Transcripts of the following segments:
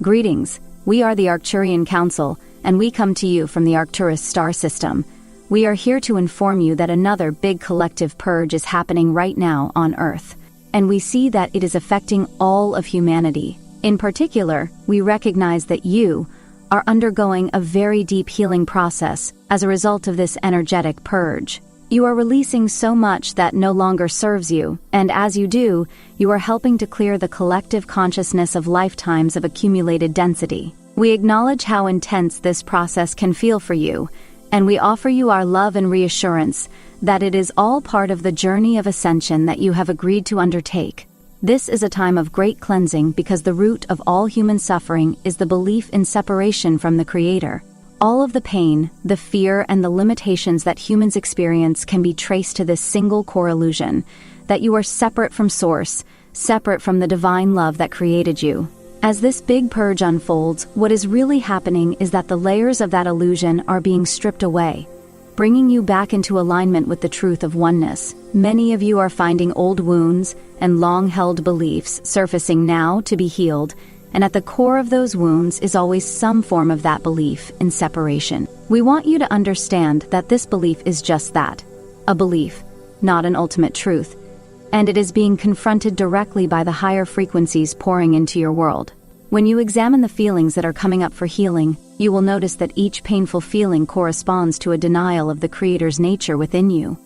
Greetings, we are the Arcturian Council, and we come to you from the Arcturus star system. We are here to inform you that another big collective purge is happening right now on Earth, and we see that it is affecting all of humanity. In particular, we recognize that you are undergoing a very deep healing process as a result of this energetic purge. You are releasing so much that no longer serves you, and as you do, you are helping to clear the collective consciousness of lifetimes of accumulated density. We acknowledge how intense this process can feel for you, and we offer you our love and reassurance that it is all part of the journey of ascension that you have agreed to undertake. This is a time of great cleansing because the root of all human suffering is the belief in separation from the Creator. All of the pain, the fear, and the limitations that humans experience can be traced to this single core illusion, that you are separate from Source, separate from the divine love that created you. As this big purge unfolds, what is really happening is that the layers of that illusion are being stripped away, bringing you back into alignment with the truth of oneness. Many of you are finding old wounds and long-held beliefs surfacing now to be healed, and at the core of those wounds is always some form of that belief in separation. We want you to understand that this belief is just that, a belief, not an ultimate truth, and it is being confronted directly by the higher frequencies pouring into your world. When you examine the feelings that are coming up for healing, you will notice that each painful feeling corresponds to a denial of the Creator's nature within you.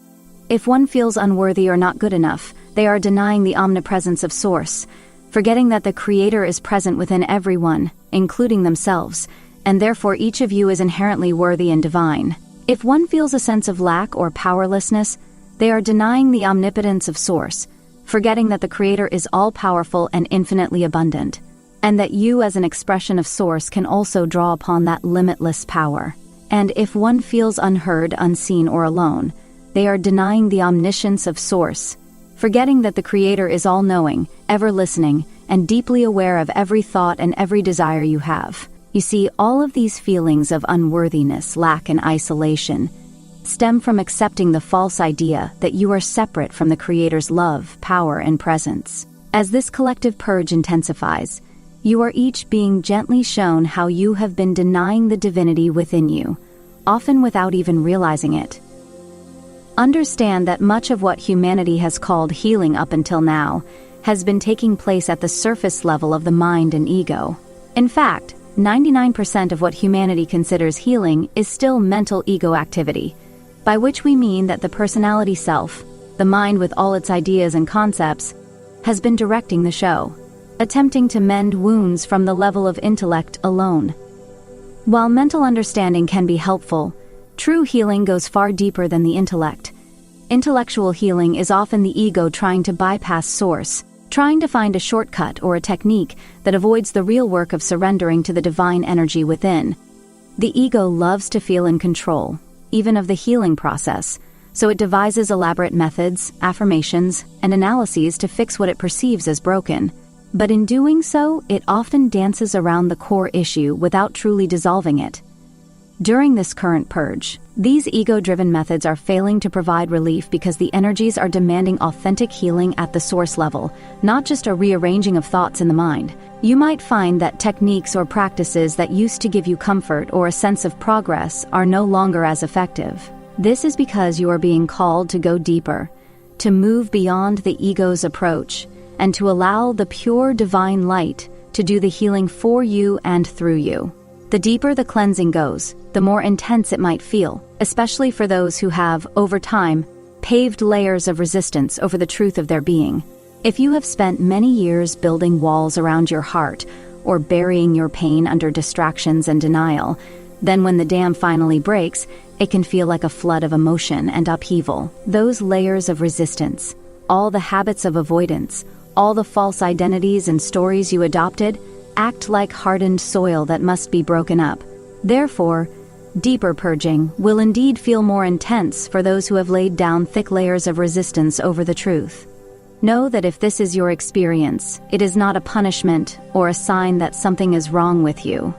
If one feels unworthy or not good enough, they are denying the omnipresence of Source, forgetting that the Creator is present within everyone, including themselves, and therefore each of you is inherently worthy and divine. If one feels a sense of lack or powerlessness, they are denying the omnipotence of Source, forgetting that the Creator is all-powerful and infinitely abundant, and that you as an expression of Source can also draw upon that limitless power. And if one feels unheard, unseen, or alone, they are denying the omniscience of Source, forgetting that the Creator is all-knowing, ever-listening, and deeply aware of every thought and every desire you have. You see, all of these feelings of unworthiness, lack, and isolation stem from accepting the false idea that you are separate from the Creator's love, power, and presence. As this collective purge intensifies, you are each being gently shown how you have been denying the divinity within you, often without even realizing it. Understand that much of what humanity has called healing up until now has been taking place at the surface level of the mind and ego. In fact, 99% of what humanity considers healing is still mental ego activity, by which we mean that the personality self, the mind with all its ideas and concepts, has been directing the show, attempting to mend wounds from the level of intellect alone. While mental understanding can be helpful, true healing goes far deeper than the intellect. Intellectual healing is often the ego trying to bypass Source, trying to find a shortcut or a technique that avoids the real work of surrendering to the divine energy within. The ego loves to feel in control, even of the healing process, so it devises elaborate methods, affirmations, and analyses to fix what it perceives as broken. But in doing so, it often dances around the core issue without truly dissolving it. During this current purge, these ego-driven methods are failing to provide relief because the energies are demanding authentic healing at the source level, not just a rearranging of thoughts in the mind. You might find that techniques or practices that used to give you comfort or a sense of progress are no longer as effective. This is because you are being called to go deeper, to move beyond the ego's approach, and to allow the pure divine light to do the healing for you and through you. The deeper the cleansing goes, the more intense it might feel, especially for those who have, over time, paved layers of resistance over the truth of their being. If you have spent many years building walls around your heart or burying your pain under distractions and denial, then when the dam finally breaks, it can feel like a flood of emotion and upheaval. Those layers of resistance, all the habits of avoidance, all the false identities and stories you adopted, act like hardened soil that must be broken up. Therefore, deeper purging will indeed feel more intense for those who have laid down thick layers of resistance over the truth. Know that if this is your experience, it is not a punishment or a sign that something is wrong with you.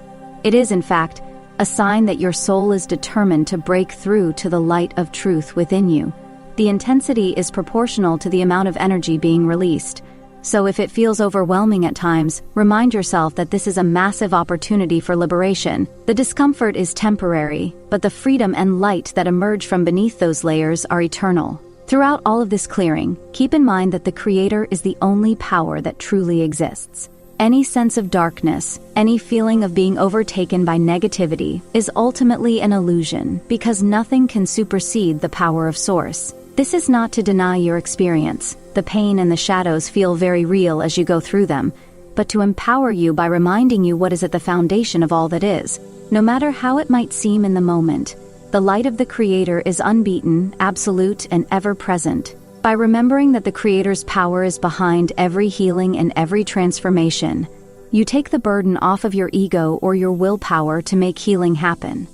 It is, in fact, a sign that your soul is determined to break through to the light of truth within you. The intensity is proportional to the amount of energy being released, So if it feels overwhelming at times, remind yourself that this is a massive opportunity for liberation. The discomfort is temporary, but the freedom and light that emerge from beneath those layers are eternal. Throughout all of this clearing, keep in mind that the Creator is the only power that truly exists. Any sense of darkness, any feeling of being overtaken by negativity, is ultimately an illusion, because nothing can supersede the power of Source. This is not to deny your experience. The pain and the shadows feel very real as you go through them, but to empower you by reminding you what is at the foundation of all that is. No matter how it might seem in the moment, the light of the Creator is unbeaten, absolute, and ever-present. By remembering that the Creator's power is behind every healing and every transformation, you take the burden off of your ego or your willpower to make healing happen.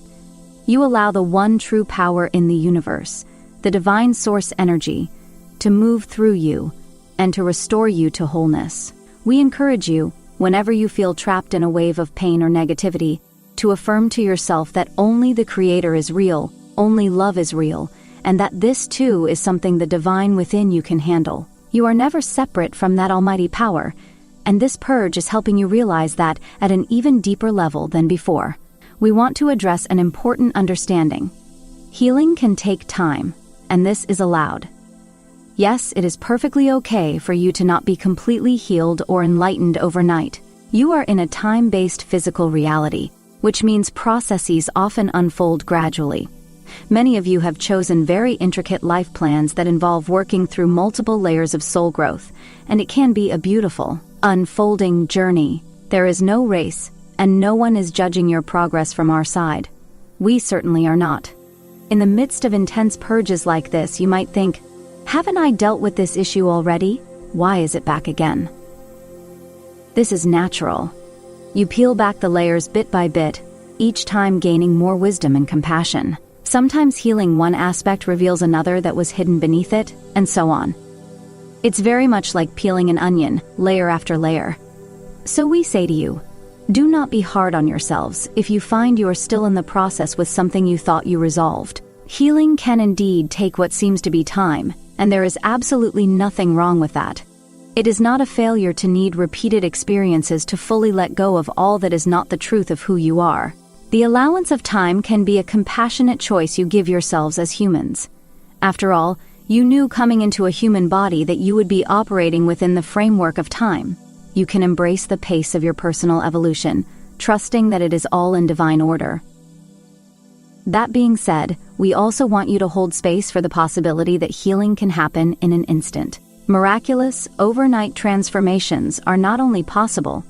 You allow the one true power in the universe, the divine source energy, to move through you and to restore you to wholeness. We encourage you, whenever you feel trapped in a wave of pain or negativity, to affirm to yourself that only the Creator is real, only love is real, and that this too is something the divine within you can handle. You are never separate from that almighty power, and this purge is helping you realize that at an even deeper level than before. We want to address an important understanding. Healing can take time, and this is allowed. Yes, it is perfectly okay for you to not be completely healed or enlightened overnight. You are in a time-based physical reality, which means processes often unfold gradually. Many of you have chosen very intricate life plans that involve working through multiple layers of soul growth, and it can be a beautiful, unfolding journey. There is no race, and no one is judging your progress from our side. We certainly are not. In the midst of intense purges like this, you might think, haven't I dealt with this issue already? Why is it back again? This is natural. You peel back the layers bit by bit, each time gaining more wisdom and compassion. Sometimes healing one aspect reveals another that was hidden beneath it, and so on. It's very much like peeling an onion, layer after layer. So we say to you, do not be hard on yourselves if you find you are still in the process with something you thought you resolved. Healing can indeed take what seems to be time, and there is absolutely nothing wrong with that. It is not a failure to need repeated experiences to fully let go of all that is not the truth of who you are. The allowance of time can be a compassionate choice you give yourselves as humans. After all, you knew coming into a human body that you would be operating within the framework of time. You can embrace the pace of your personal evolution, trusting that it is all in divine order. That being said, we also want you to hold space for the possibility that healing can happen in an instant. Miraculous, overnight transformations are not only possible,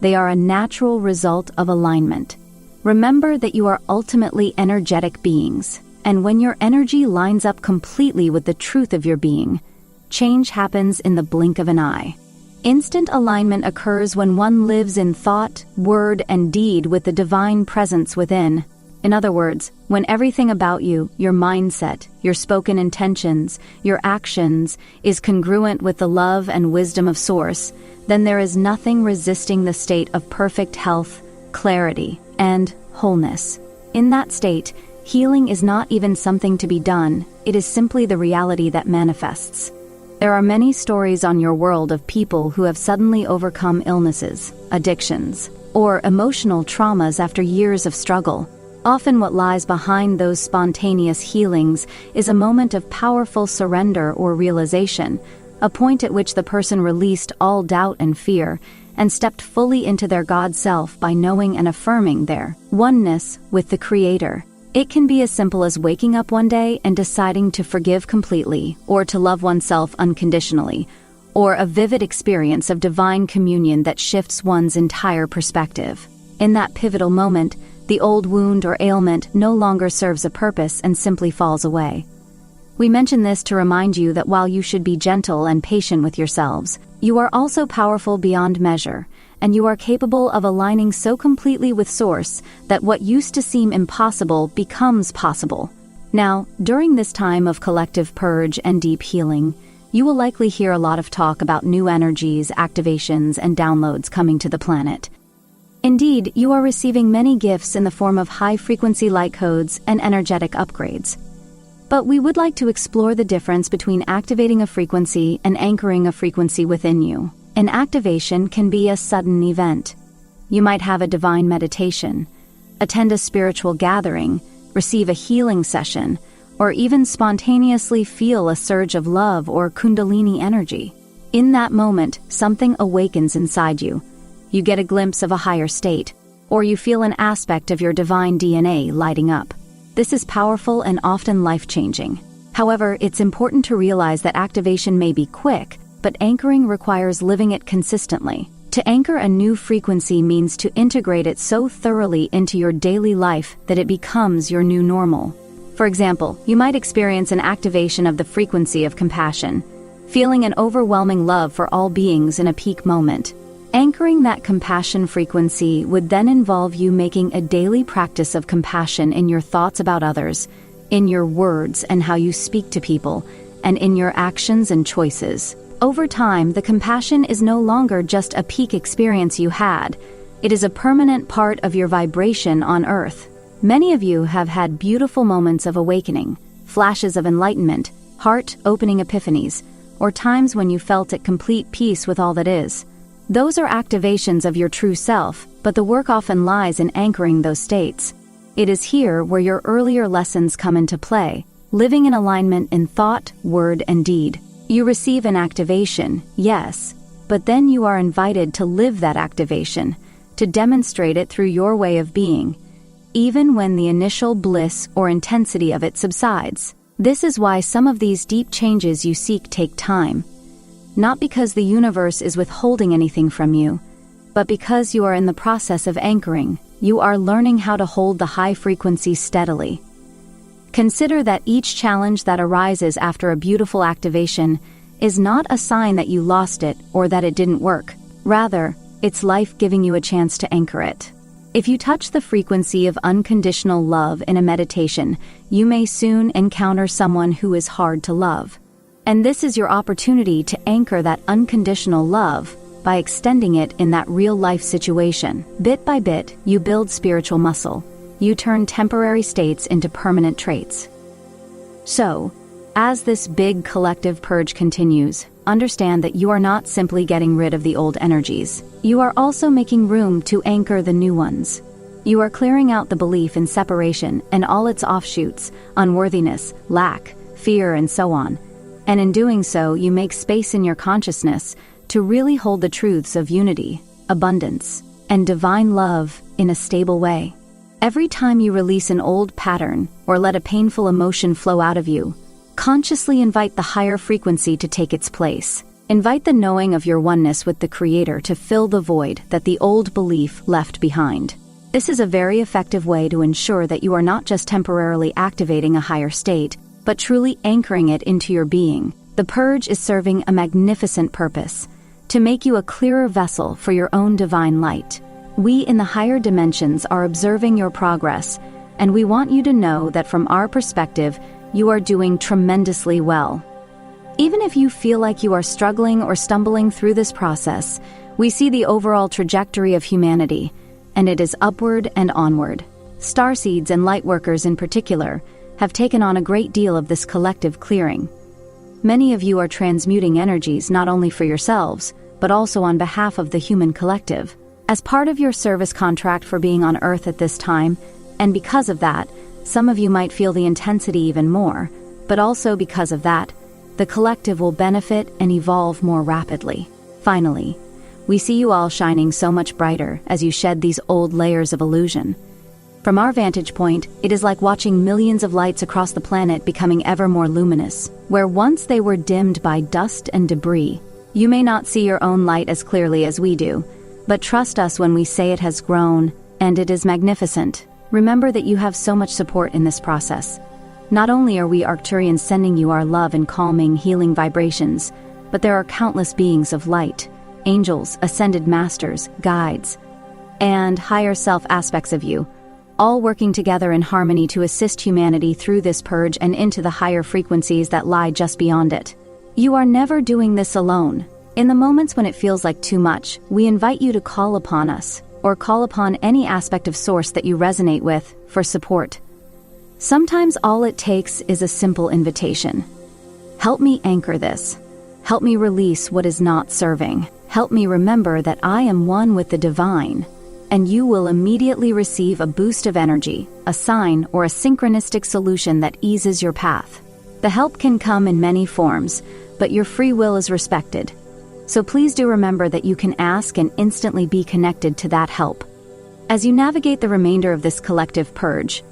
they are a natural result of alignment. Remember that you are ultimately energetic beings, and when your energy lines up completely with the truth of your being, change happens in the blink of an eye. Instant alignment occurs when one lives in thought, word, and deed with the divine presence within. In other words, when everything about you, your mindset, your spoken intentions, your actions, is congruent with the love and wisdom of Source, then there is nothing resisting the state of perfect health, clarity, and wholeness. In that state, healing is not even something to be done, it is simply the reality that manifests. There are many stories on your world of people who have suddenly overcome illnesses, addictions, or emotional traumas after years of struggle. Often what lies behind those spontaneous healings is a moment of powerful surrender or realization, a point at which the person released all doubt and fear, and stepped fully into their God self by knowing and affirming their oneness with the Creator. It can be as simple as waking up one day and deciding to forgive completely, or to love oneself unconditionally, or a vivid experience of divine communion that shifts one's entire perspective. In that pivotal moment, the old wound or ailment no longer serves a purpose and simply falls away. We mention this to remind you that while you should be gentle and patient with yourselves, you are also powerful beyond measure, and you are capable of aligning so completely with Source that what used to seem impossible becomes possible. Now, during this time of collective purge and deep healing, you will likely hear a lot of talk about new energies, activations, and downloads coming to the planet. Indeed, you are receiving many gifts in the form of high-frequency light codes and energetic upgrades. But we would like to explore the difference between activating a frequency and anchoring a frequency within you. An activation can be a sudden event. You might have a divine meditation, attend a spiritual gathering, receive a healing session, or even spontaneously feel a surge of love or kundalini energy. In that moment, something awakens inside you. You get a glimpse of a higher state, or you feel an aspect of your divine DNA lighting up. This is powerful and often life-changing. However, it's important to realize that activation may be quick, but anchoring requires living it consistently. To anchor a new frequency means to integrate it so thoroughly into your daily life that it becomes your new normal. For example, you might experience an activation of the frequency of compassion, feeling an overwhelming love for all beings in a peak moment. Anchoring that compassion frequency would then involve you making a daily practice of compassion in your thoughts about others, in your words and how you speak to people, and in your actions and choices. Over time, the compassion is no longer just a peak experience you had. It is a permanent part of your vibration on Earth. Many of you have had beautiful moments of awakening, flashes of enlightenment, heart-opening epiphanies, or times when you felt at complete peace with all that is. Those are activations of your true self, but the work often lies in anchoring those states. It is here where your earlier lessons come into play, living in alignment in thought, word, and deed. You receive an activation, yes, but then you are invited to live that activation, to demonstrate it through your way of being, even when the initial bliss or intensity of it subsides. This is why some of these deep changes you seek take time. Not because the universe is withholding anything from you, but because you are in the process of anchoring. You are learning how to hold the high frequency steadily. Consider that each challenge that arises after a beautiful activation is not a sign that you lost it or that it didn't work. Rather, it's life giving you a chance to anchor it. If you touch the frequency of unconditional love in a meditation, you may soon encounter someone who is hard to love. And this is your opportunity to anchor that unconditional love by extending it in that real-life situation. Bit by bit, you build spiritual muscle. You turn temporary states into permanent traits. So, as this big collective purge continues, understand that you are not simply getting rid of the old energies. You are also making room to anchor the new ones. You are clearing out the belief in separation and all its offshoots, unworthiness, lack, fear, and so on. And in doing so, you make space in your consciousness to really hold the truths of unity, abundance, and divine love in a stable way. Every time you release an old pattern or let a painful emotion flow out of you, consciously invite the higher frequency to take its place. Invite the knowing of your oneness with the Creator to fill the void that the old belief left behind. This is a very effective way to ensure that you are not just temporarily activating a higher state, but truly anchoring it into your being. The purge is serving a magnificent purpose, to make you a clearer vessel for your own divine light. We in the higher dimensions are observing your progress, and we want you to know that from our perspective, you are doing tremendously well. Even if you feel like you are struggling or stumbling through this process, we see the overall trajectory of humanity, and it is upward and onward. Starseeds and lightworkers in particular have taken on a great deal of this collective clearing. Many of you are transmuting energies not only for yourselves, but also on behalf of the human collective. As part of your service contract for being on Earth at this time, and because of that, some of you might feel the intensity even more, but also because of that, the collective will benefit and evolve more rapidly. Finally, we see you all shining so much brighter as you shed these old layers of illusion. From our vantage point, it is like watching millions of lights across the planet becoming ever more luminous, where once they were dimmed by dust and debris. You may not see your own light as clearly as we do, but trust us when we say it has grown, and it is magnificent. Remember that you have so much support in this process. Not only are we Arcturians sending you our love and calming, healing vibrations, but there are countless beings of light, angels, ascended masters, guides, and higher self aspects of you, all working together in harmony to assist humanity through this purge and into the higher frequencies that lie just beyond it. You are never doing this alone. In the moments when it feels like too much, we invite you to call upon us, or call upon any aspect of Source that you resonate with, for support. Sometimes all it takes is a simple invitation. Help me anchor this. Help me release what is not serving. Help me remember that I am one with the divine, and you will immediately receive a boost of energy, a sign or a synchronistic solution that eases your path. The help can come in many forms, but your free will is respected. So please do remember that you can ask and instantly be connected to that help. As you navigate the remainder of this collective purge,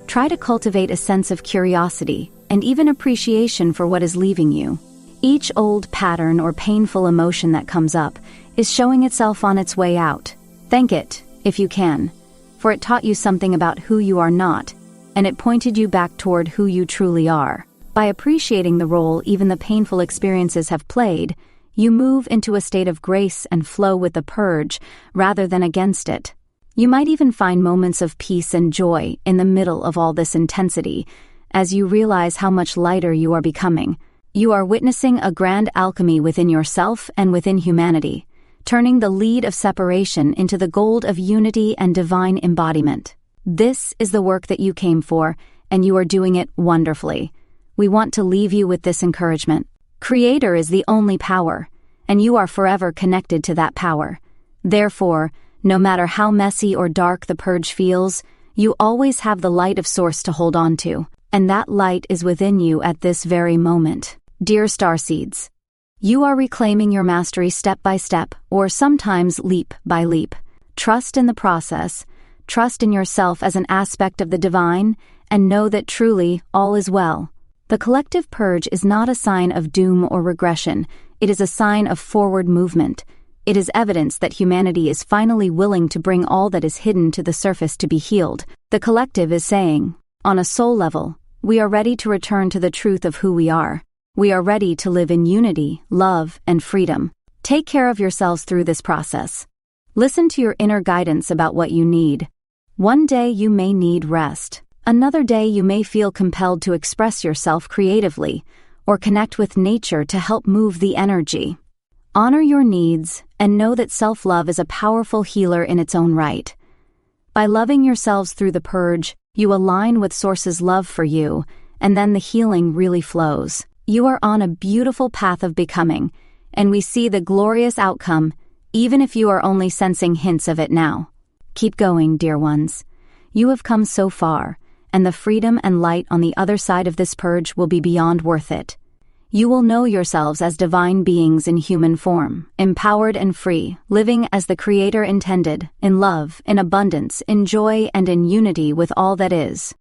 try to cultivate a sense of curiosity and even appreciation for what is leaving you. Each old pattern or painful emotion that comes up is showing itself on its way out. Thank it, if you can, for it taught you something about who you are not, and it pointed you back toward who you truly are. By appreciating the role even the painful experiences have played, you move into a state of grace and flow with the purge rather than against it. You might even find moments of peace and joy in the middle of all this intensity, as you realize how much lighter you are becoming. You are witnessing a grand alchemy within yourself and within humanity, turning the lead of separation into the gold of unity and divine embodiment. This is the work that you came for, and you are doing it wonderfully. We want to leave you with this encouragement. Creator is the only power, and you are forever connected to that power. Therefore, no matter how messy or dark the purge feels, you always have the light of Source to hold on to, and that light is within you at this very moment. Dear starseeds, you are reclaiming your mastery step by step, or sometimes leap by leap. Trust in the process, trust in yourself as an aspect of the divine, and know that truly all is well. The collective purge is not a sign of doom or regression, it is a sign of forward movement. It is evidence that humanity is finally willing to bring all that is hidden to the surface to be healed. The collective is saying, on a soul level, we are ready to return to the truth of who we are. We are ready to live in unity, love, and freedom. Take care of yourselves through this process. Listen to your inner guidance about what you need. One day you may need rest. Another day you may feel compelled to express yourself creatively or connect with nature to help move the energy. Honor your needs and know that self-love is a powerful healer in its own right. By loving yourselves through the purge, you align with Source's love for you, and then the healing really flows. You are on a beautiful path of becoming, and we see the glorious outcome, even if you are only sensing hints of it now. Keep going, dear ones. You have come so far, and the freedom and light on the other side of this purge will be beyond worth it. You will know yourselves as divine beings in human form, empowered and free, living as the Creator intended, in love, in abundance, in joy, and in unity with all that is.